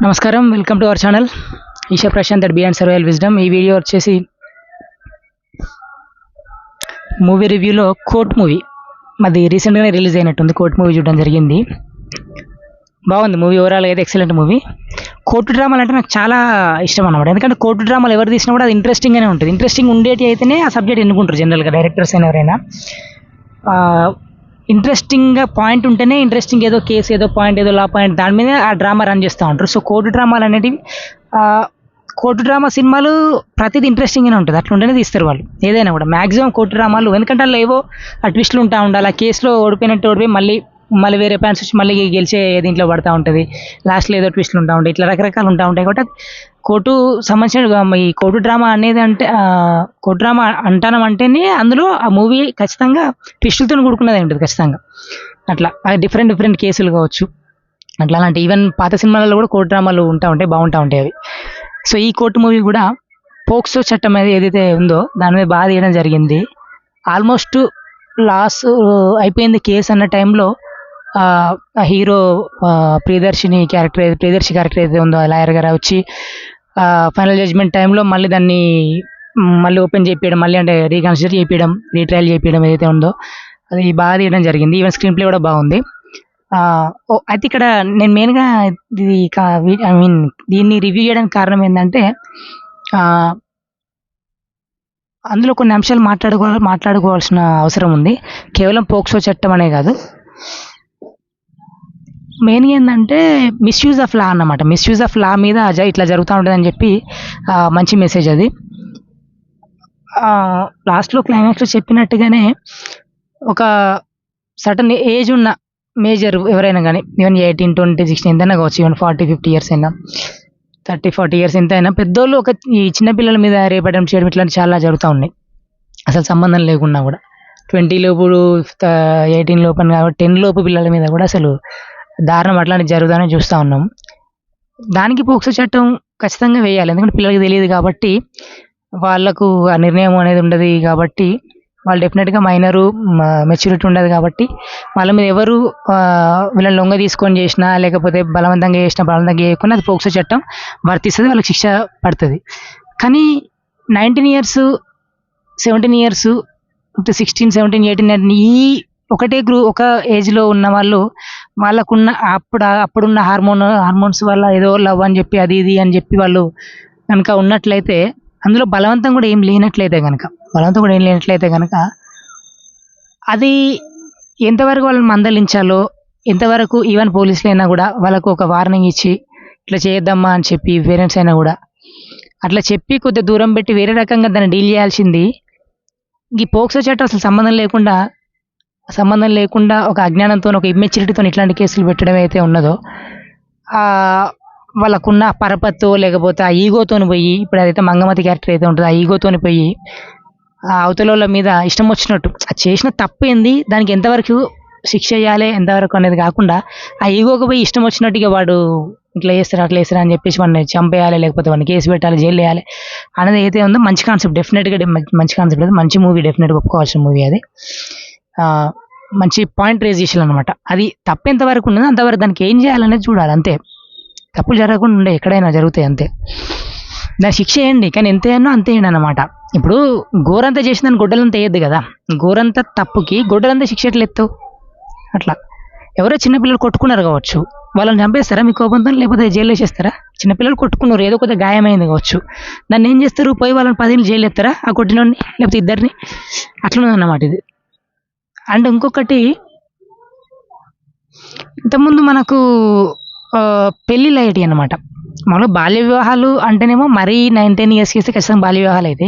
నమస్కారం, welcome to our channel Isha Prashant at beyond survival wisdom. ఈ video వచ్చేసి మూవీ రివ్యూలో కోర్ట్ మూవీ మాది రీసెంట్గానే రిలీజ్ అయినట్టుంది. కోర్ట్ మూవీ చూడడం జరిగింది. బాగుంది మూవీ, ఓవరాల్గా అయితే ఎక్సలెంట్ మూవీ. కోర్టు డ్రామాలు అంటే నాకు చాలా ఇష్టం అన్నమాట. ఎందుకంటే కోర్టు డ్రామాలు ఎవరు తీసినా కూడా అది ఇంట్రెస్టింగ్గానే ఉంటుంది. ఇంట్రెస్టింగ్ ఉండేటి అయితేనే ఆ సబ్జెక్ట్ ఎన్నుకుంటారు జనరల్గా డైరెక్టర్స్ అయినా ఎవరైనా. ఇంట్రెస్టింగ్గా పాయింట్ ఉంటేనే ఇంట్రెస్టింగ్, ఏదో కేసు ఏదో పాయింట్ ఏదో లా పాయింట్ దాని మీద ఆ డ్రామా రన్ చేస్తూ ఉంటారు. సో కోర్టు డ్రామాలు అనేటివి కోర్టు డ్రామా సినిమాలు ప్రతిదీ ఇంట్రెస్టింగ్గానే ఉంటుంది. అట్లా ఉంటేనే తీస్తారు వాళ్ళు ఏదైనా కూడా. మ్యాక్సిమం కోర్టు డ్రామాలు ఎందుకంటే వాళ్ళు ఏవో ఆ ట్విస్టులు ఉంటా ఉండాలి. ఆ కేసులో ఓడిపోయినట్టు ఓడిపోయి మళ్ళీ మళ్ళీ వేరే ప్లాన్స్ వచ్చి మళ్ళీ గెలిచే దీంట్లో పడుతూ ఉంటుంది. లాస్ట్లో ఏదో ట్విస్టులు ఉంటా ఉంటాయి. ఇట్లా రకరకాలు ఉంటా ఉంటాయి. కాబట్టి కోర్టు సంబంధించిన ఈ కోర్టు డ్రామా అనేది అంటే కోర్టు డ్రామా అంటేనే అందులో ఆ మూవీ ఖచ్చితంగా ట్విస్టులతో కూడుకున్నది ఉంటుంది ఖచ్చితంగా. అట్లా డిఫరెంట్ డిఫరెంట్ కేసులు కావచ్చు అట్లా. అలాంటి ఈవెన్ పాత సినిమాలలో కూడా కోర్టు డ్రామాలు ఉంటా ఉంటాయి, బాగుంటూ ఉంటాయి అవి. సో ఈ కోర్టు మూవీ కూడా పోక్సో చట్టం అనేది ఏదైతే ఉందో దాని మీద బాగా తీయడం జరిగింది. ఆల్మోస్ట్ లాస్ అయిపోయింది కేసు అన్న టైంలో హీరో ప్రియదర్శి క్యారెక్టర్ ఏదైతే ఉందో లాయర్ గారు వచ్చి ఫైనల్ జడ్జ్మెంట్ టైంలో మళ్ళీ దాన్ని మళ్ళీ ఓపెన్ చేయించడం, మళ్ళీ అంటే రీకన్సిడర్ చేయించడం, రీట్రయల్ చేయించడం ఏదైతే ఉందో అది బాగా తీయడం జరిగింది. ఈవెన్ స్క్రీన్ ప్లే కూడా బాగుంది. అయితే ఇక్కడ నేను మెయిన్గా దీన్ని రివ్యూ చేయడానికి కారణం ఏంటంటే అందులో కొన్ని అంశాలు మాట్లాడుకోవాల్సిన అవసరం ఉంది. కేవలం పోక్సో చట్టం అనే కాదు, మెయిన్గా ఏంటంటే మిస్యూజ్ ఆఫ్ లా అన్నమాట. మిస్యూజ్ ఆఫ్ లా మీద ఇట్లా జరుగుతూ ఉంటుందని చెప్పి మంచి మెసేజ్ అది. లాస్ట్లో క్లైమాక్స్లో చెప్పినట్టుగానే ఒక సటన్ ఏజ్ ఉన్న మేజర్ ఎవరైనా కానీ, ఈవెన్ 18, 20, 16 ఎంతైనా కావచ్చు, ఈవెన్ 40, 50 ఇయర్స్ అయినా, 30, 40 ఇయర్స్ ఎంత అయినా, పెద్దోళ్ళు ఈ చిన్నపిల్లల మీద రేపడం చేయడం ఇట్లాంటి చాలా జరుగుతూ ఉన్నాయి అసలు సంబంధం లేకుండా కూడా. 20 లోపు 18 లోపు కాబట్టి 10 లోపు పిల్లల మీద కూడా అసలు దారుణం అట్లాంటివి జరుగుతానే చూస్తూ ఉన్నాం. దానికి పోక్సో చట్టం ఖచ్చితంగా వేయాలి. ఎందుకంటే పిల్లలకి తెలియదు కాబట్టి, వాళ్ళకు ఆ నిర్ణయం అనేది ఉండదు కాబట్టి, వాళ్ళు డెఫినెట్గా మైనరు, మెచ్యూరిటీ ఉండదు కాబట్టి వాళ్ళ మీద ఎవరు వీళ్ళని లొంగ తీసుకొని చేసినా లేకపోతే బలవంతంగా చేయకుండా అది పోక్సో చట్టం వర్తిస్తుంది, వాళ్ళకి శిక్ష పడుతుంది. కానీ 19 ఇయర్స్ 17 ఇయర్స్ 16, 17, 18 ఈ ఒక ఏజ్లో ఉన్న వాళ్ళకున్న అప్పుడున్న హార్మోన్స్ వల్ల ఏదో లవ్ అని చెప్పి అది ఇది అని చెప్పి వాళ్ళు కనుక ఉన్నట్లయితే, అందులో బలవంతం కూడా ఏం లేనట్లయితే కనుక అది ఎంతవరకు వాళ్ళని మందలించాలో, ఎంతవరకు ఈవెన్ పోలీసులు అయినా కూడా వాళ్ళకు ఒక వార్నింగ్ ఇచ్చి ఇట్లా చేయొద్దమ్మా అని చెప్పి, పేరెంట్స్ అయినా కూడా అట్లా చెప్పి కొద్దిగా దూరం పెట్టి వేరే రకంగా దాన్ని డీల్ చేయాల్సింది. ఈ పోక్సో చట్టం అసలు సంబంధం లేకుండా ఒక అజ్ఞానంతో, ఒక ఇమ్మెచ్యూరిటీతో ఇట్లాంటి కేసులు పెట్టడం అయితే ఉన్నదో, వాళ్ళకున్న పరపత్తో లేకపోతే ఆ ఈగోతోని పోయి, ఇప్పుడు అదైతే మంగమతి క్యారెక్టర్ అయితే ఉంటుందో ఆ ఈగోతోని పోయి ఆ అవతల మీద ఇష్టం వచ్చినట్టు అది చేసిన తప్పు ఏంది, దానికి ఎంతవరకు శిక్ష చేయాలి ఎంతవరకు అనేది కాకుండా ఆ ఈగోకి పోయి ఇష్టం వచ్చినట్టుగా వాడు ఇట్లా చేస్తారు అట్లా చేస్తారు అని చెప్పేసి వాడిని చంపేయాలి లేకపోతే వాడిని కేసు పెట్టాలి, జైలు వేయాలి అనేది అయితే ఉందో మంచి కాన్సెప్ట్. డెఫినెట్గా మంచి కాన్సెప్ట్, అది మంచి మూవీ, డెఫినెట్గా ఒప్పుకోవాల్సిన మూవీ అది. మంచి పాయింట్ రేజ్ చేసాను అనమాట. అది తప్పు ఎంతవరకు ఉన్నదో అంతవరకు దానికి ఏం చేయాలనేది చూడాలి అంతే. తప్పులు జరగకుండా ఉండే ఎక్కడైనా జరుగుతాయి అంతే. దాన్ని శిక్ష వేయండి, కానీ ఎంత వేయనో అంతే వేయండి అనమాట. ఇప్పుడు గోరంతా చేసిందని గొడ్డలంతా వేయద్దు కదా. గోరంతా తప్పుకి గొడ్డలంతా శిక్ష ఎట్లా ఎత్తావు? అట్లా ఎవరో చిన్నపిల్లలు కొట్టుకున్నారు కావచ్చు, వాళ్ళని చంపేస్తారా మీ కోపంతో, లేకపోతే జైలు వేసేస్తారా? చిన్నపిల్లలు కొట్టుకున్నారు, ఏదో కొద్దిగా గాయమైంది కావచ్చు, దాన్ని ఏం చేస్తారు? పోయి వాళ్ళని 10 ఏళ్ళు జైలు ఎత్తారా ఆ కొట్టినోడిని లేకపోతే ఇద్దరిని? అట్లున్నదన్నమాట ఇది. అండ్ ఇంకొకటి, ఇంతకుముందు మనకు పెళ్ళిళ్ళు అయ్యేటి అనమాట. మామూలుగా బాల్య వివాహాలు అంటేనేమో మరీ 9-10 ఇయర్స్ చేస్తే ఖచ్చితంగా బాల్య వివాహాలు అయితే,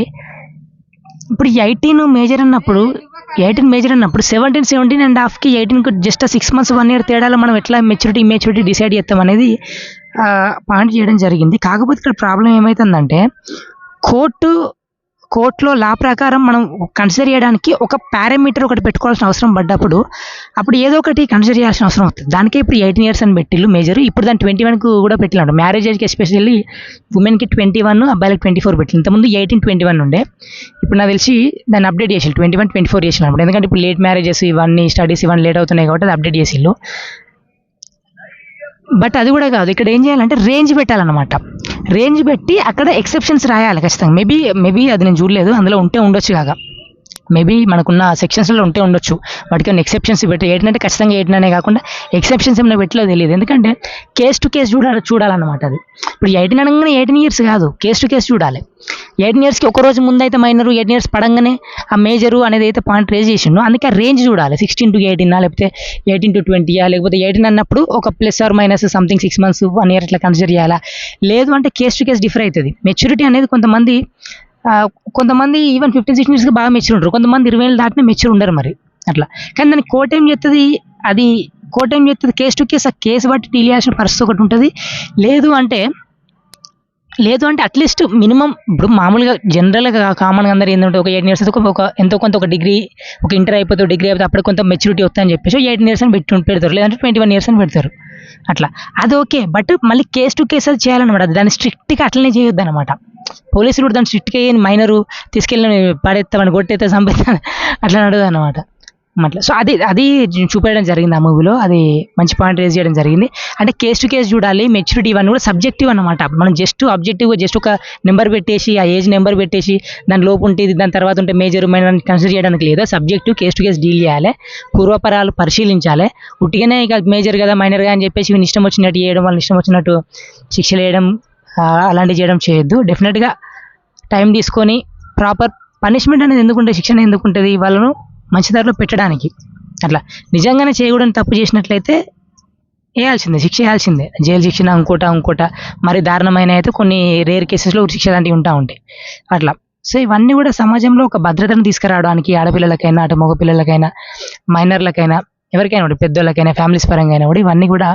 ఇప్పుడు 18 మేజర్ అన్నప్పుడు 17.5కి 18కి జస్ట్ 6 months 1 year తేడాలో మనం ఎట్లా ఇమ్మెచ్యూరిటీ డిసైడ్ చేస్తాం అనేది పాయింట్ చేయడం జరిగింది. కాకపోతే ఇక్కడ ప్రాబ్లం ఏమవుతుందంటే, కోర్టులో లా ప్రకారం మనం కన్సిడర్ చేయడానికి ఒక పారామీటర్ ఒకటి పెట్టుకోవాల్సిన అవసరం పడ్డప్పుడు అప్పుడు ఏదో ఒకటి కన్సిడర్ చేయాల్సిన అవసరం అవుతుంది. దానికే ఇప్పుడు 18 years అని పెట్టిల్లు మేజర్. ఇప్పుడు దాన్ని 21కు కూడా పెట్టినాడు. మ్యారేజ్ ఏజ్కి ఎస్పెషల్లీ ఉమెన్కి 21, అబ్బాయిలకి 24 పెట్టింది. ఇంతకుముందు 18, 21 ఉండే. ఇప్పుడు నాకు తెలిసి దాన్ని అప్డేట్ చేసి 21, 24 చేసినప్పుడు, ఎందుకంటే ఇప్పుడు లేట్ మ్యారేజెస్ ఇవన్నీ స్టడీస్ ఇవన్నీ లేట్ అవుతున్నాయి కాబట్టి అది అప్డేట్ చేసిల్లు. బట్ అది కూడా కాదు, ఇక్కడ ఏం చేయాలంటే రేంజ్ పెట్టాలన్నమాట. రేంజ్ పెట్టి అక్కడ ఎక్సెప్షన్స్ రాయాలి ఖచ్చితంగా. మేబీ అది నేను చూడలేదు, అందులో ఉంటే ఉండొచ్చు కాక, మేబీ మనకున్న సెక్షన్స్లో ఉంటే ఉండొచ్చు. వాటికి కొన్ని ఎక్సెప్షన్స్ పెట్టి 18 అంటే ఖచ్చితంగా 18 అనే కాకుండా ఎక్సెప్షన్స్ ఏమైనా పెట్టలేదు తెలియదు. ఎందుకంటే కేస్ టు కేస్ చూడాలన్నమాట. అది ఇప్పుడు 18 అనగానే 18 ఇయర్స్ కాదు, కేస్ టు కేస్ చూడాలి. 18 ఇయర్స్కి ఒక రోజు ముందు అయితే మైనరు, 18 ఇయర్స్ పడంగానే ఆ మేజరు అనేది అయితే పాయింట్ రేజ్ చేసిండు. అందుకే ఆ రేంజ్ చూడాలి, 16 to 18 లేకపోతే 18 to 20, లేకపోతే 18 అన్నప్పుడు ఒక plus or minus something 6 months 1 year ఇట్లా కన్సిడర్ చేయాలా. లేదు అంటే కేస్ టు కేస్ డిఫర్ అవుతుంది. మెచ్యూరిటీ అనేది కొంతమంది ఈవెన్ 15-16 yearsకి బాగా మెచ్యూర్ ఉంటారు, కొంతమంది 20 ఏళ్ళు దాటినా మెచ్యూర్ ఉండరు మరి అట్లా. కానీ దానికి కోర్ట్ ఏం చేస్తుంది, కేస్ టు కేస్, ఆ కేసు బట్టి డీల్ చేయాల్సిన పరిస్థితి ఒకటి ఉంటుంది. లేదు అంటే అట్లీస్ట్ మినిమం ఇప్పుడు మామూలుగా జనరల్గా కామన్గా అందరూ ఏంటంటే ఒక 18 years ఒక ఎంతో కొంత ఒక డిగ్రీ, ఒక ఇంటర్ అయిపోతే డిగ్రీ అయిపోతే అప్పుడు కొంత మెచ్యూరిటీ వస్తుందని చెప్పేసి 18 years అని పెడతారు, లేదంటే 21 years అని పెడతారు అట్లా. అది ఓకే, బట్ మళ్ళీ కేస్ టు కేస్ అది చేయాలన్నమాట. దాన్ని స్ట్రిక్ట్గా అట్లనే చేయొద్దు అనమాట. పోలీసులు కూడా దాన్ని స్ట్రిక్ట్గా మైనరు తీసుకెళ్ళి పడేస్తామని, కొట్టేస్తే చంపేస్తాను అట్లా నడదు అనమాట అట్లా. సో అది చూపించడం జరిగింది ఆ మూవీలో. అది మంచి పాయింట్ రేజ్ చేయడం జరిగింది. అంటే కేస్ టు కేస్ చూడాలి, మెచ్యూరిటీ ఇవన్నీ కూడా సబ్జెక్టివ్ అనమాట. మనం ఆబ్జెక్టివ్గా ఒక నెంబర్ పెట్టేసి, ఆ ఏజ్ నెంబర్ పెట్టేసి దాని లోపు ఉంటుంది, దాని తర్వాత ఉంటే మేజర్ మైనర్ కన్సిడర్ చేయడానికి లేదు. Subjective case to case deal చేయాలి, పూర్వపరాలు పరిశీలించాలి. ఉట్టిగానే ఇక మేజర్ కదా మైనర్గా అని చెప్పేసి వీని ఇష్టం వచ్చినట్టు చేయడం, వాళ్ళని ఇష్టం వచ్చినట్టు శిక్షలు వేయడం, అలాంటివి చేయడం చేయొద్దు. డెఫినెట్గా టైం తీసుకొని ప్రాపర్ పనిష్మెంట్ అనేది ఎందుకుంటుంది, శిక్షణ ఎందుకుంటుంది, వాళ్ళను మంచి దారిలో పెట్టడానికి. అట్లా నిజంగానే చేయకూడని తప్పు చేసినట్లయితే శిక్ష వేయాల్సిందే, జైలు శిక్షణ ఇంకోట మరి దారుణమైన అయితే కొన్ని రేర్ కేసెస్లో శిక్ష లాంటివి ఉంటాయి అట్లా. సో ఇవన్నీ కూడా సమాజంలో ఒక భద్రతను తీసుకురావడానికి, ఆడపిల్లలకైనా అటు మగపిల్లలకైనా మైనర్లకైనా ఎవరికైనా కూడా, పెద్దోళ్ళకైనా ఫ్యామిలీస్ పరంగా అయినా కూడా ఇవన్నీ కూడా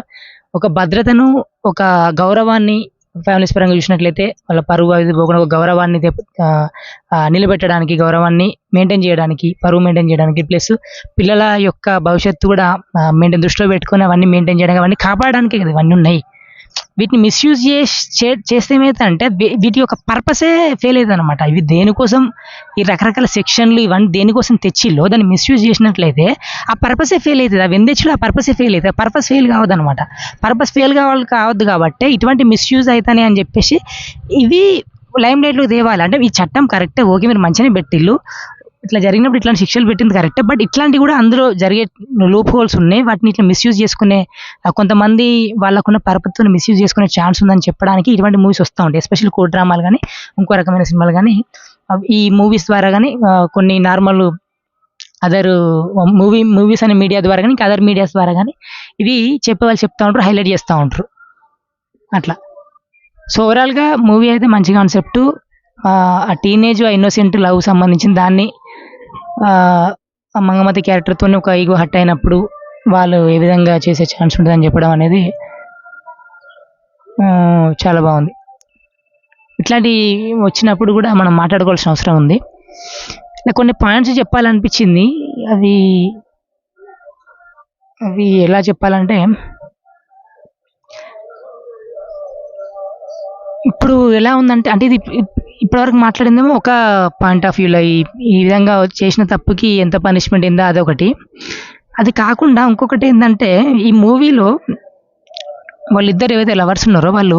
ఒక భద్రతను, ఒక గౌరవాన్ని, ఫ్యామిలీస్ పరంగా చూసినట్లయితే వాళ్ళ పరువు అది పోకుండా ఒక గౌరవాన్ని నిలబెట్టడానికి, గౌరవాన్ని మెయింటైన్ చేయడానికి, పరువు మెయింటైన్ చేయడానికి, ప్లస్ పిల్లల యొక్క భవిష్యత్తు కూడా దృష్టిలో పెట్టుకొని అవన్నీ మెయింటైన్ చేయడానికి, అవన్నీ కాపాడడానికి కదా ఇవన్నీ ఉన్నాయి. వీటిని మిస్యూజ్ చేస్తే ఏమవుతుందంటే వీటి యొక్క పర్పసే ఫెయిల్ అవుతుంది అనమాట. ఇవి దేనికోసం ఈ రకరకాల సెక్షన్లు ఇవన్నీ దేనికోసం తెచ్చిల్లో దాన్ని మిస్యూజ్ చేసినట్లయితే ఆ పర్పసే ఫెయిల్ అవుతుంది. అవి ఎందెచ్చిలో ఆ పర్పసే ఫెయిల్ అవుతుంది. పర్పస్ ఫెయిల్ కావద్దు అనమాట. పర్పస్ ఫెయిల్ కావద్దు కాబట్టి ఇటువంటి మిస్యూజ్ అవుతాయి అని చెప్పేసి ఇవి లైమ్ లైట్లోకి తేవాలి. అంటే ఈ చట్టం కరెక్టే, ఓకే మీరు మంచిగానే పెట్టిల్లు, ఇట్లా జరిగినప్పుడు ఇట్లాంటి శిక్షలు పెట్టింది కరెక్టే, బట్ ఇట్లాంటివి కూడా అందులో జరిగే లూప్ హోల్స్ ఉన్నాయి. వాటిని ఇట్లా మిస్యూజ్ చేసుకునే కొంతమంది వాళ్ళకున్న పరపతితో మిస్యూజ్ చేసుకునే ఛాన్స్ ఉందని చెప్పడానికి ఇటువంటి మూవీస్ వస్తూ ఉంటాయి. ఎస్పెషల్లీ కోర్ట్ డ్రామాలు కానీ ఇంకో రకమైన సినిమాలు కానీ ఈ మూవీస్ ద్వారా కానీ కొన్ని నార్మల్ అదర్ మూవీస్ అనే మీడియా ద్వారా కానీ ఇంకా అదర్ మీడియాస్ ద్వారా కానీ ఇవి చెప్పేవాళ్ళు చెప్తూ ఉంటారు, హైలైట్ చేస్తూ ఉంటారు అట్లా. సో ఓవరాల్గా మూవీ అయితే మంచి కాన్సెప్ట్. ఆ టీనేజ్, ఆ ఇన్నోసెంట్ లవ్ సంబంధించిన దాన్ని మంగమతి క్యారెక్టర్తో ఒక ఈగో హట్ అయినప్పుడు వాళ్ళు ఏ విధంగా చేసే ఛాన్స్ ఉంటుందని చెప్పడం అనేది చాలా బాగుంది. ఇట్లాంటి వచ్చినప్పుడు కూడా మనం మాట్లాడుకోవాల్సిన అవసరం ఉంది. నాకు కొన్ని పాయింట్స్ చెప్పాలనిపించింది. అవి ఎలా చెప్పాలంటే, ఇప్పుడు ఎలా ఉందంటే, అంటే ఇది ఇప్పటివరకు మాట్లాడిందేమో ఒక పాయింట్ ఆఫ్ వ్యూలో ఈ విధంగా చేసిన తప్పుకి ఎంత పనిష్మెంట్ ఏందో అదొకటి. అది కాకుండా ఇంకొకటి ఏంటంటే, ఈ మూవీలో వాళ్ళిద్దరు ఏవైతే లవర్స్ ఉన్నారో వాళ్ళు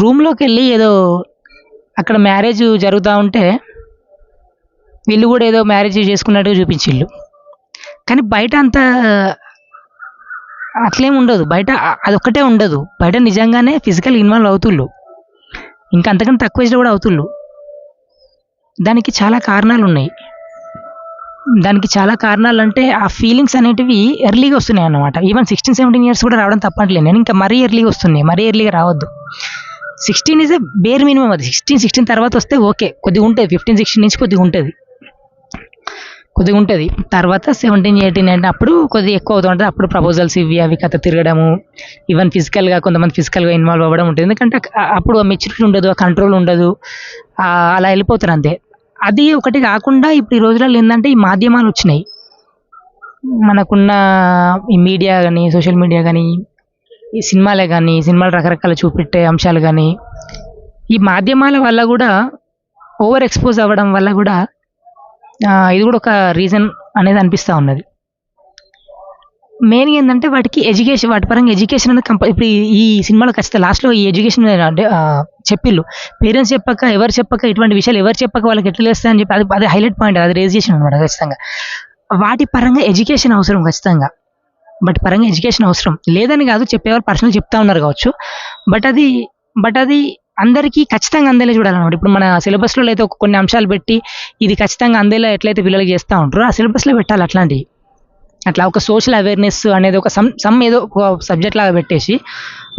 రూమ్లోకి వెళ్ళి ఏదో అక్కడ మ్యారేజ్ జరుగుతూ ఉంటే వీళ్ళు కూడా ఏదో మ్యారేజ్ చేసుకున్నట్టుగా చూపించిళ్ళు. కానీ బయట అంతా అట్లేం ఉండదు, బయట అదొక్కటే ఉండదు. బయట నిజంగానే ఫిజికల్ ఇన్వాల్వ్ అవుతుళ్ళు, ఇంకా అంతకంటే తక్కువ ఏజ్లో కూడా అవుతుళ్ళు. దానికి చాలా కారణాలు ఉన్నాయి. దానికి చాలా కారణాలు అంటే ఆ ఫీలింగ్స్ అనేటివి ఎర్లీగా వస్తున్నాయి అన్నమాట. ఈవెన్ 16-17 years కూడా రావడం తప్పట్లేదు నేను, ఇంకా మరీ ఎర్లీగా వస్తున్నాయి, మరీ ఎర్లీగా రావద్దు. 16 ఈజ్ ఎ బేర్ మినిమం. అది 16 తర్వాత వస్తే ఓకే, కొద్దిగా ఉంటుంది. 15-16 నుంచి కొద్దిగా ఉంటుంది. తర్వాత 17-18 అంటే అప్పుడు కొద్దిగా ఎక్కువ అవుతూ ఉంటుంది. అప్పుడు ప్రపోజల్స్ ఇవి అవి కథ తిరగడము, ఈవెన్ ఫిజికల్గా కొంతమంది ఫిజికల్గా ఇన్వాల్వ్ అవ్వడం ఉంటుంది. ఎందుకంటే అప్పుడు ఆ మెచ్యూరిటీ ఉండదు, ఆ కంట్రోల్ ఉండదు, అలా వెళ్ళిపోతారు అంతే. అది ఒకటి కాకుండా ఇప్పుడు ఈ రోజులలో ఏంటంటే ఈ మాధ్యమాలు వచ్చినాయి. మనకున్న ఈ మీడియా కానీ, సోషల్ మీడియా కానీ, ఈ సినిమాలే కానీ, సినిమాలు రకరకాల చూపెట్టే అంశాలు కానీ, ఈ మాధ్యమాల వల్ల కూడా ఓవర్ ఎక్స్పోజ్ అవ్వడం వల్ల కూడా ఇది కూడా ఒక రీజన్ అనేది అనిపిస్తూ ఉన్నది. మెయిన్ ఏంటంటే వాటికి ఎడ్యుకేషన్, వాటి పరంగా ఎడ్యుకేషన్ అనేది ఇప్పుడు ఈ సినిమాలో ఖచ్చితంగా లాస్ట్లో ఈ ఎడ్యుకేషన్ అంటే చెప్పిళ్ళు పేరెంట్స్ చెప్పక, ఎవరు చెప్పక, ఇటువంటి విషయాలు ఎవరు చెప్పక వాళ్ళకి ఎట్లా తెలుస్తాయని చెప్పి అది అది హైలైట్ పాయింట్, అది రేజ్ చేసిన అనమాట ఖచ్చితంగా. వాటి పరంగా ఎడ్యుకేషన్ అవసరం ఖచ్చితంగా, బట్ పరంగా ఎడ్యుకేషన్ అవసరం లేదని కాదు, చెప్పేవాళ్ళు పర్సనల్ చెప్తా ఉన్నారు కావచ్చు. బట్ అది అందరికీ ఖచ్చితంగా అందేలా చూడాలన్నమాట. ఇప్పుడు మన సిలబస్లో అయితే కొన్ని అంశాలు పెట్టి ఇది ఖచ్చితంగా అందేలా ఎట్లయితే పిల్లలకి చేస్తూ ఉంటారో ఆ సిలబస్లో పెట్టాలి అట్లాంటివి. అట్లా ఒక సోషల్ అవేర్నెస్ అనేది ఒక సమ్ ఏదో ఒక సబ్జెక్ట్ లాగా పెట్టేసి,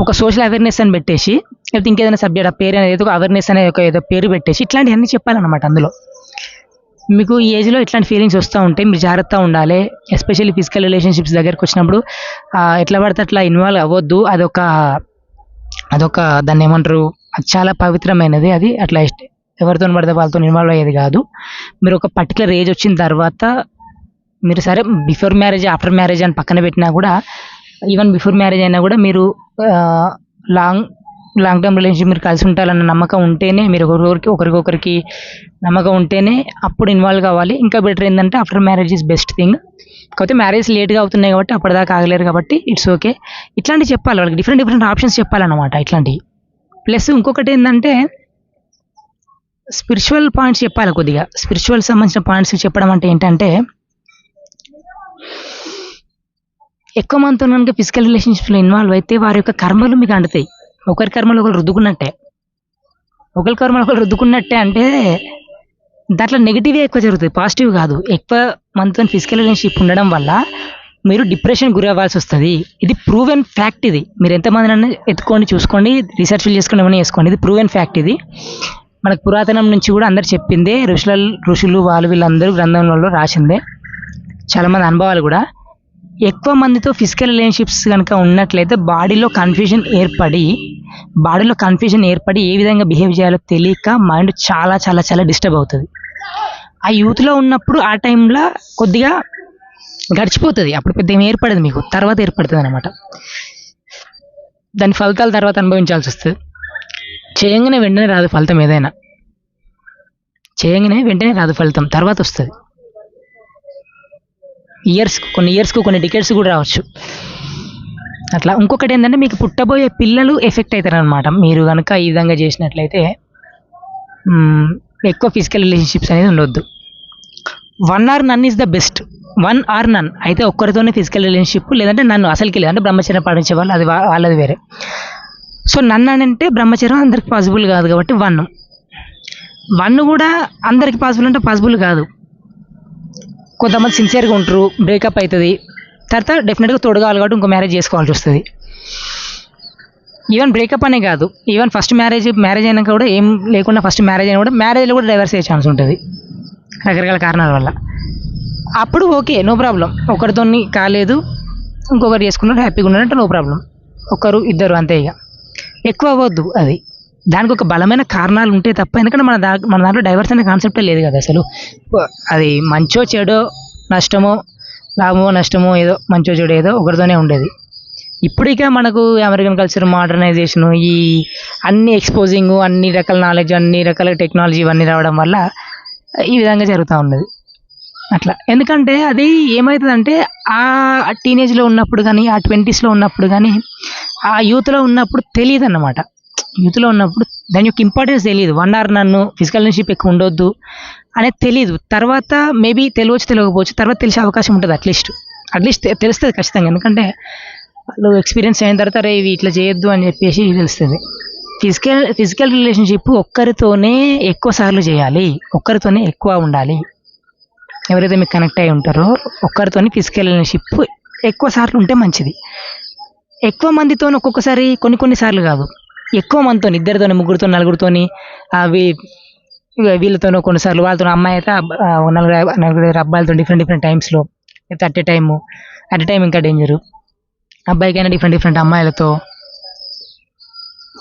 ఒక సోషల్ అవేర్నెస్ అని పెట్టేసి, లేకపోతే ఇంకేదైనా సబ్జెక్ట్ ఆ పేరు అనేది ఏదో అవేర్నెస్ అనేది ఒక ఏదో పేరు పెట్టేసి ఇట్లాంటివన్నీ చెప్పాలన్నమాట. అందులో మీకు ఈ ఏజ్లో ఇట్లాంటి ఫీలింగ్స్ వస్తూ ఉంటాయి, మీరు జాగ్రత్తగా ఉండాలి. ఎస్పెషల్లీ ఫిజికల్ రిలేషన్షిప్స్ దగ్గరికి వచ్చినప్పుడు ఎట్లా పడితే అట్లా ఇన్వాల్వ్ అవ్వద్దు. అదొక దాన్ని ఏమంటారు, అది చాలా పవిత్రమైనది. అది అట్లా ఎవరితో పడితే వాళ్ళతో ఇన్వాల్వ్ అయ్యేది కాదు. మీరు ఒక పర్టికులర్ ఏజ్ వచ్చిన తర్వాత మీరు సరే బిఫోర్ మ్యారేజ్ ఆఫ్టర్ మ్యారేజ్ అని పక్కన పెట్టినా కూడా, ఈవెన్ బిఫోర్ మ్యారేజ్ అయినా కూడా మీరు లాంగ్ టర్మ్ రిలేషన్షిప్ మీరు కలిసి ఉంటారన్న నమ్మకం ఉంటేనే, మీరు ఒకరికొకరికి నమ్మకం ఉంటేనే అప్పుడు ఇన్వాల్వ్ కావాలి. ఇంకా బెటర్ ఏంటంటే after marriage is best thing. కాకపోతే మ్యారేజ్ లేట్గా అవుతున్నాయి కాబట్టి అప్పటిదాకా ఆగలేరు కాబట్టి ఇట్స్ ఓకే. ఇట్లాంటివి చెప్పాలి వాళ్ళకి, డిఫరెంట్ ఆప్షన్స్ చెప్పాలన్నమాట ఇట్లాంటివి. ప్లస్ ఇంకొకటి ఏంటంటే స్పిరిచువల్ పాయింట్స్ చెప్పాలి కొద్దిగా. స్పిరిచువల్ సంబంధించిన పాయింట్స్ చెప్పడం అంటే ఏంటంటే, ఎక్కువ మందితో కనుక ఫిజికల్ రిలేషన్షిప్స్లో ఇన్వాల్వ్ అయితే వారి యొక్క కర్మలు మీకు అంటుతాయి. ఒకరి కర్మలు ఒకరు రుద్దుకున్నట్టే. ఒకరి కర్మలు ఒకరు రుద్దుకున్నట్టే అంటే దాంట్లో నెగిటివే ఎక్కువ జరుగుతుంది, పాజిటివ్ కాదు. ఎక్కువ మందితో ఫిజికల్ రిలేషన్షిప్ ఉండడం వల్ల మీరు డిప్రెషన్ గురి అవ్వాల్సి వస్తుంది. ఇది ప్రూవెన్ ఫ్యాక్ట్. ఇది మీరు ఎంతమందినైనా ఎత్తుకోండి, చూసుకోండి, రీసెర్చ్లు చేసుకొని ఏమైనా చేసుకోండి, ఇది ప్రూవెన్ ఫ్యాక్ట్. ఇది మనకు పురాతనం నుంచి కూడా అందరు చెప్పిందే, ఋషులు వాళ్ళు వీళ్ళందరూ గ్రంథంలో రాసిందే, చాలామంది అనుభవాలు కూడా. ఎక్కువ మందితో ఫిజికల్ రిలేషన్షిప్స్ కనుక ఉన్నట్లయితే బాడీలో కన్ఫ్యూజన్ ఏర్పడి ఏ విధంగా బిహేవ్ చేయాలో తెలియక మైండ్ చాలా చాలా చాలా డిస్టర్బ్ అవుతుంది. ఆ యూత్లో ఉన్నప్పుడు ఆ టైంలో కొద్దిగా గడిచిపోతుంది, అప్పుడు పెద్ద ఏం ఏర్పడదు, మీకు తర్వాత ఏర్పడుతుంది అనమాట. దాని ఫలితాలు తర్వాత అనుభవించాల్సి వస్తుంది. చేయంగానే వెంటనే రాదు ఫలితం, ఏదైనా చేయంగానే వెంటనే రాదు ఫలితం, తర్వాత వస్తుంది. కొన్ని ఇయర్స్కు కొన్ని డికేట్స్ కూడా రావచ్చు అట్లా. ఇంకొకటి ఏంటంటే మీకు పుట్టబోయే పిల్లలు ఎఫెక్ట్ అవుతారు అనమాట మీరు కనుక ఈ విధంగా చేసినట్లయితే. ఎక్కువ ఫిజికల్ రిలేషన్షిప్స్ అనేది ఉండొద్దు. 1 or none is the best. 1 or none అయితే ఒక్కరితోనే ఫిజికల్ రిలేషన్షిప్, లేదంటే నన్ను అసలుకి లేదంటే బ్రహ్మచర్యం పాటించే వాళ్ళు, అది వాళ్ళది వేరే. సో నన్ను అని అంటే బ్రహ్మచర్యం అందరికి పాసిబుల్ కాదు కాబట్టి 1 కూడా అందరికి పాసిబుల్ అంటే పాసిబుల్ కాదు. కొంతమంది సిన్సియర్గా ఉంటారు, బ్రేకప్ అవుతుంది, తర్వాత డెఫినెట్గా తోడు కావాలి కాబట్టి ఇంకో మ్యారేజ్ చేసుకోవాల్సి వస్తుంది. ఈవెన్ బ్రేకప్ అనే కాదు, ఈవెన్ ఫస్ట్ మ్యారేజ్ అయినాక కూడా ఏం లేకుండా ఫస్ట్ మ్యారేజ్ అయినా కూడా మ్యారేజ్లో కూడా డైవర్స్ అయ్యే ఛాన్స్ ఉంటుంది రకరకాల కారణాల వల్ల. అప్పుడు ఓకే, నో ప్రాబ్లం. ఒకరితో కాలేదు, ఇంకొకరు చేసుకున్నారు, హ్యాపీగా ఉన్నారంటే నో ప్రాబ్లం. ఒకరు ఇద్దరు అంతే. ఇక ఎక్కువ అవ్వద్దు. అది దానికి ఒక బలమైన కారణాలు ఉంటే తప్ప, ఎందుకంటే మన దాంట్లో డైవర్స్ అనే కాన్సెప్టే లేదు కదా అసలు. అది మంచో చెడో, నష్టమో లాభమో నష్టమో, ఏదో మంచో చెడో ఏదో ఒకరితోనే ఉండేది. ఇప్పుడు ఇక మనకు అమెరికన్ కల్చర్, మోడర్నైజేషను, ఈ అన్ని ఎక్స్పోజింగ్, అన్ని రకాల నాలెడ్జ్, అన్ని రకాల టెక్నాలజీ ఇవన్నీ రావడం వల్ల ఈ విధంగా జరుగుతూ ఉన్నది అట్లా. ఎందుకంటే అది ఏమవుతుందంటే ఆ టీనేజ్లో ఉన్నప్పుడు కానీ, ఆ 20sలో ఉన్నప్పుడు కానీ, ఆ యూత్లో ఉన్నప్పుడు తెలియదు అన్నమాట. యూత్లో ఉన్నప్పుడు దాని యొక్క ఇంపార్టెన్స్ తెలియదు. 1 or none ఫిజికల్ రిలేషన్షిప్ ఎక్కువ ఉండొద్దు అనేది తెలియదు. తర్వాత మేబీ తెలియకపోవచ్చు, తర్వాత తెలిసే అవకాశం ఉంటుంది. అట్లీస్ట్ తెలుస్తుంది ఖచ్చితంగా. ఎందుకంటే వాళ్ళు ఎక్స్పీరియన్స్ అయిన తర్వాత రే ఇవి ఇట్లా చేయొద్దు అని చెప్పేసి తెలుస్తుంది. ఫిజికల్ రిలేషన్షిప్ ఒక్కరితోనే ఎక్కువ సార్లు చేయాలి, ఒక్కరితోనే ఎక్కువ ఉండాలి. ఎవరైతే మీకు కనెక్ట్ అయి ఉంటారో ఒక్కరితోని ఫిజికల్ రిలేషన్షిప్ ఎక్కువ సార్లు ఉంటే మంచిది. ఎక్కువ మందితో ఒక్కొక్కసారి కొన్ని సార్లు కాదు, ఎక్కువ మందితో, ఇద్దరితో, ముగ్గురితో, నలుగురితోని, వీళ్ళతోనో కొన్నిసార్లు వాళ్ళతో. అమ్మాయి అయితే నలుగురు అబ్బాయిలతో డిఫరెంట్ టైమ్స్లో, అయితే అట్ ఏ టైం ఇంకా డేంజరు. అబ్బాయికైనా డిఫరెంట్ అమ్మాయిలతో,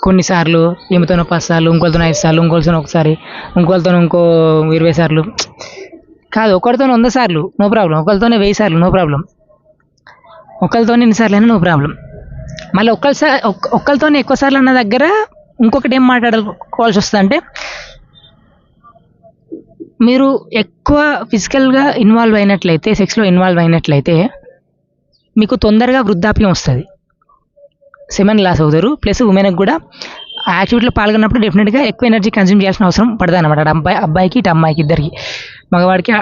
కొన్నిసార్లు ఈమెతోనో 10 సార్లు, ఇంకోళ్ళతో 5 సార్లు, ఇంకోళ్ళతో ఒకసారి, ఇంకోళ్ళతో ఇంకో 20 సార్లు కాదు, ఒకరితో 100 సార్లు నో ప్రాబ్లం, ఒకరితోనే 1000 సార్లు నో ప్రాబ్లం, ఒకరితోనే ఎన్నిసార్లు అయినా నో ప్రాబ్లం. మళ్ళీ ఒక్కరితోనే ఎక్కువ సార్లు అన్న దగ్గర ఇంకొకటి ఏం మాట్లాడుకోవాల్సి వస్తుంది అంటే, మీరు ఎక్కువ ఫిజికల్గా ఇన్వాల్వ్ అయినట్లయితే, సెక్స్లో ఇన్వాల్వ్ అయినట్లయితే మీకు తొందరగా వృద్ధాప్యం వస్తుంది, సెమెన్ లాస్ అవుతారు. ప్లస్ ఉమెన్కి కూడా ఆ యాక్టివిటీలో పాల్గొన్నప్పుడు డెఫినెట్గా ఎక్కువ ఎనర్జీ కన్జ్యూమ్ చేయాల్సిన అవసరం పడుతుంది అనమాట. అబ్బాయికి ఇటు అమ్మాయికి ఇద్దరికి, మగవాడికి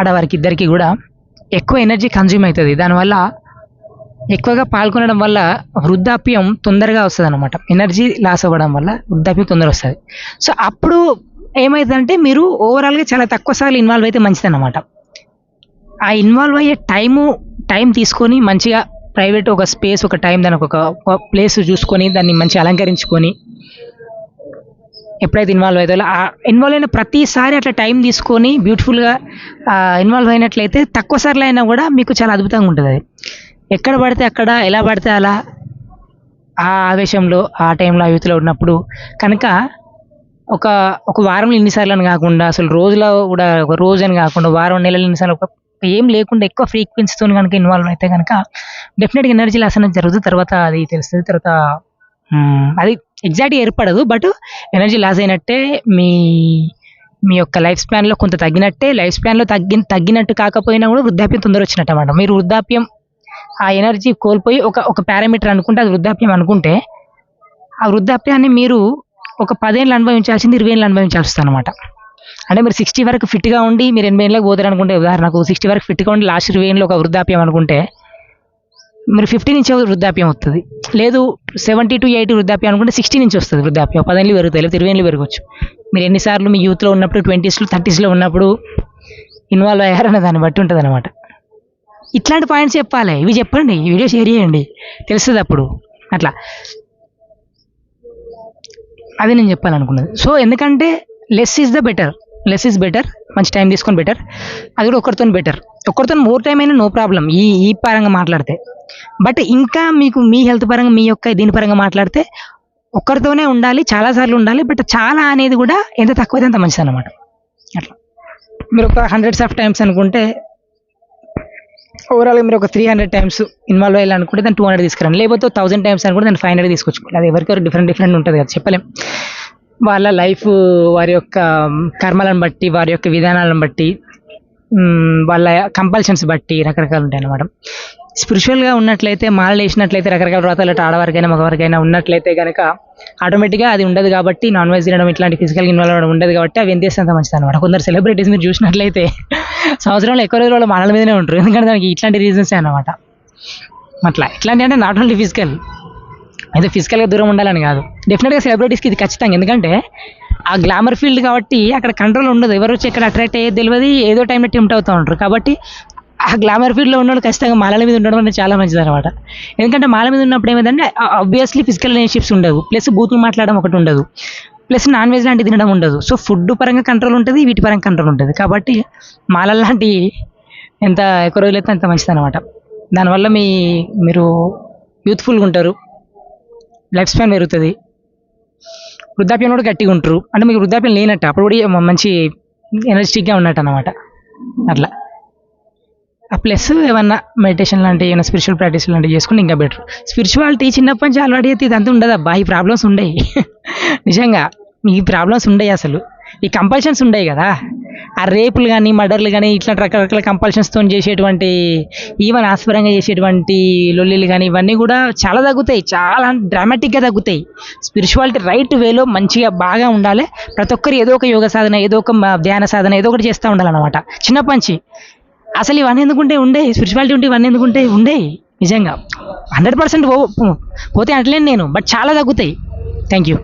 ఆడవారికి ఇద్దరికి కూడా ఎక్కువ ఎనర్జీ కన్జ్యూమ్ అవుతుంది. దానివల్ల ఎక్కువగా పాల్గొనడం వల్ల వృద్ధాప్యం తొందరగా వస్తుంది అనమాట. ఎనర్జీ లాస్ అవ్వడం వల్ల వృద్ధాప్యం తొందరగా వస్తుంది. సో అప్పుడు ఏమవుతుందంటే మీరు ఓవరాల్గా చాలా తక్కువ సార్లు ఇన్వాల్వ్ అయితే మంచిది అనమాట. ఆ ఇన్వాల్వ్ అయ్యే టైం తీసుకొని మంచిగా ప్రైవేట్ ఒక స్పేస్, ఒక టైం, దానికి ఒక ప్లేస్ చూసుకొని దాన్ని మంచిగా అలంకరించుకొని ఎప్పుడైతే ఇన్వాల్వ్ అవుతారో ఆ ఇన్వాల్వ్ అయిన ప్రతిసారి అట్లా టైం తీసుకొని బ్యూటిఫుల్గా ఇన్వాల్వ్ అయినట్లయితే తక్కువ సార్లు అయినా కూడా మీకు చాలా అద్భుతంగా ఉంటుంది. అది ఎక్కడ పడితే అక్కడ, ఎలా పడితే అలా, ఆ ఆవేశంలో ఆ టైంలో ఆ యూత్లో ఉన్నప్పుడు కనుక ఒక వారంలో ఇన్నిసార్లు అని కాకుండా, అసలు రోజులో కూడా ఒక రోజు అని కాకుండా వారం నెలలు ఇన్నిసార్లు ఏం లేకుండా ఎక్కువ ఫ్రీక్వెన్సీతో కనుక ఇన్వాల్వ్ అయితే కనుక డెఫినెట్గా ఎనర్జీ లాస్ అనేది జరుగుతుంది. తర్వాత అది తెలుస్తుంది. తర్వాత అది ఎగ్జాక్ట్గా ఏర్పడదు, బట్ ఎనర్జీ లాస్ అయినట్టే, మీ మీ యొక్క లైఫ్ స్పాన్లో కొంత తగ్గినట్టే. లైఫ్ స్పాన్లో తగ్గినట్టు కాకపోయినా కూడా వృద్ధాప్యం తొందర వచ్చినట్టు అన్నమాట. మీరు వృద్ధాప్యం ఆ ఎనర్జీ కోల్పోయి ఒక పారామీటర్ అనుకుంటే అది వృద్ధాప్యం అనుకుంటే, ఆ వృద్ధాప్యాన్ని మీరు ఒక 10 ఏళ్ళు అనుభవించాల్సింది 20 ఏళ్ళు అనుభవించాల్సి వస్తుంది అనమాట. అంటే మీరు 60 వరకు ఫిట్గా ఉండి మీరు 80 ఏళ్ళకి పోతారు అనుకుంటే, ఉదాహరణకు 60 వరకు ఫిట్గా ఉండి లాస్ట్ 20 ఏళ్ళు ఒక వృద్ధాప్యం అనుకుంటే, మీరు 50 నుంచి వృద్ధాప్యం వస్తుంది. లేదు 70 to 80 వృద్ధాప్యం అనుకుంటే 60 నుంచి వస్తుంది వృద్ధాప్యం. 10 ఏళ్ళు పెరుగుతాయి, లేదా 20 ఏళ్ళు పెరగచ్చు. మీరు ఎన్నిసార్లు మీ యూత్లో ఉన్నప్పుడు, 20s, 30sలో ఉన్నప్పుడు ఇన్వాల్వ్ అయ్యారనే దాన్ని బట్టి ఉంటుంది అనమాట. ఇట్లాంటి పాయింట్స్ చెప్పాలి, ఇవి చెప్పండి, ఈ వీడియో షేర్ చేయండి, తెలుస్తుంది అప్పుడు. అట్లా అది నేను చెప్పాలనుకున్నది. సో ఎందుకంటే లెస్ ఈజ్ బెటర్. మంచి టైం తీసుకొని బెటర్. అది కూడా ఒకరితో మోర్ టైం అయినా నో ప్రాబ్లం, ఈ పరంగా మాట్లాడితే. బట్ ఇంకా మీకు మీ హెల్త్ పరంగా, మీ యొక్క దీని పరంగా మాట్లాడితే ఒక్కరితోనే ఉండాలి, చాలాసార్లు ఉండాలి. బట్ చాలా అనేది కూడా ఎంత తక్కువైతే అంత మంచిది అనమాట. అట్లా మీరు ఒక 100 టైమ్స్ అనుకుంటే, ఓవరాల్గా మీరు ఒక 300 టైమ్స్ ఇన్వాల్వ్ అయ్యాలనుకుంటే దాన్ని 200 తీసుకురండి. లేకపోతే 1000 టైమ్స్ అనుకుంటే దాన్ని 500 తీసుకొచ్చుకోవాలి. అది ఎవరికెవరు డిఫరెంట్ ఉంటుంది కదా, చెప్పలేం. వాళ్ళ లైఫ్, వారి యొక్క కర్మలను బట్టి, వారి యొక్క విధానాలను బట్టి, వాళ్ళ కంపల్షన్స్ బట్టి రకరకాలు ఉంటాయి అన్నమాట. స్పిరిచువల్గా ఉన్నట్లయితే, మాలలు వేసినట్లయితే, రకరకాల వ్రతాలు ఆడవారికైనా మగవారికైనా ఉన్నట్లయితే కనుక ఆటోమేటిక్గా అది ఉండదు కాబట్టి, నాన్ వెజ్ తినడం ఇట్లాంటి ఫిజికల్ ఇన్వాల్వ్ అవ్వడం ఉండదు కాబట్టి అవి ఎంత అంత మంచిది అనమాట. కొందరు సెలబ్రిటీస్ మీరు చూసినట్లయితే సంవత్సరంలో ఎక్కువ రోజులు వాళ్ళు మాలల మీదనే ఉంటారు, ఎందుకంటే దానికి ఇట్లాంటి రీజన్సే అనమాట. అట్లా ఇట్లాంటి అంటే నాట్ ఓన్లీ ఫిజికల్, అయితే ఫిజికల్గా దూరం ఉండాలని కాదు. డెఫినెట్గా సెలబ్రిటీస్కి ఇది ఖచ్చితంగా, ఎందుకంటే ఆ గ్లామర్ ఫీల్డ్ కాబట్టి అక్కడ కంట్రోల్ ఉండదు. ఎవరు వచ్చి ఎక్కడ అట్రాక్ట్ అయ్యేది తెలియదు, ఏదో టైంలో టెంప్ట్ అవుతూ ఉంటారు. కాబట్టి ఆ గ్లామర్ ఫీల్డ్లో ఉన్నవాళ్ళు ఖచ్చితంగా మాలల మీద ఉండడం అనేది చాలా మంచిది అనమాట. ఎందుకంటే మాల మీద ఉన్నప్పుడు ఏమైందంటే ఆబ్వియస్లీ ఫిజికల్ రిలేషన్షిప్స్ ఉండవు, ప్లస్ బూతులు మాట్లాడడం ఒకటి ఉండదు, ప్లస్ నాన్ వెజ్ లాంటివి తినడం ఉండదు. సో ఫుడ్ పరంగా కంట్రోల్ ఉంటుంది, వీటి పరంగా కంట్రోల్ ఉంటుంది. కాబట్టి మాలల లాంటి ఎంత ఎక్కువ రోజులు అయితే అంత మంచిది అనమాట. దానివల్ల మీరు యూత్ఫుల్గా ఉంటారు, లైఫ్ స్పాన్ పెరుగుతుంది, వృద్ధాప్యం కూడా గట్టిగా ఉంటారు. అంటే మీకు వృద్ధాప్యం లేనట్టు, అప్పుడు కూడా మంచి ఎనర్జెటిక్గా ఉన్నట్టు అనమాట. అట్లా ప్లస్ ఏమన్నా మెడిటేషన్ లాంటి, ఏమైనా స్పిరిచువల్ ప్రాక్టీస్ లాంటివి చేసుకుంటే ఇంకా బెటర్. స్పిరిచువాలిటీ చిన్నప్పటి నుంచి అలవాటు అయితే ఇదంతా ఉండదు అబ్బా, ఈ ప్రాబ్లమ్స్ ఉండయి. నిజంగా ఈ ప్రాబ్లమ్స్ ఉండయి, అసలు ఈ కంపల్షన్స్ ఉండయి కదా. ఆ రేపులు కానీ, మర్డర్లు కానీ, ఇట్లాంటి రకరకాల కంపల్షన్స్తో చేసేటువంటి, ఈవెన్ ఆస్పరంగా చేసేటువంటి లొల్లిలు కానీ, ఇవన్నీ కూడా చాలా తగ్గుతాయి, చాలా డ్రామాటిక్గా తగ్గుతాయి. స్పిరిచువాలిటీ రైట్ వేలో మంచిగా బాగా ఉండాలి. ప్రతి ఒక్కరు ఏదో ఒక యోగ సాధన, ఏదో ఒక ధ్యాన సాధన, ఏదో ఒకటి చేస్తూ ఉండాలన్నమాట చిన్నప్పటి నుంచి. అసలు ఇవన్నీ ఎందుకుంటే ఉండేవి, స్పిరిచువాలిటీ ఉంటే ఇవన్నీ ఎందుకుంటే ఉండేవి. నిజంగా 100% పోతే అంటలేను నేను, బట్ చాలా తగ్గుతాయి. Thank you.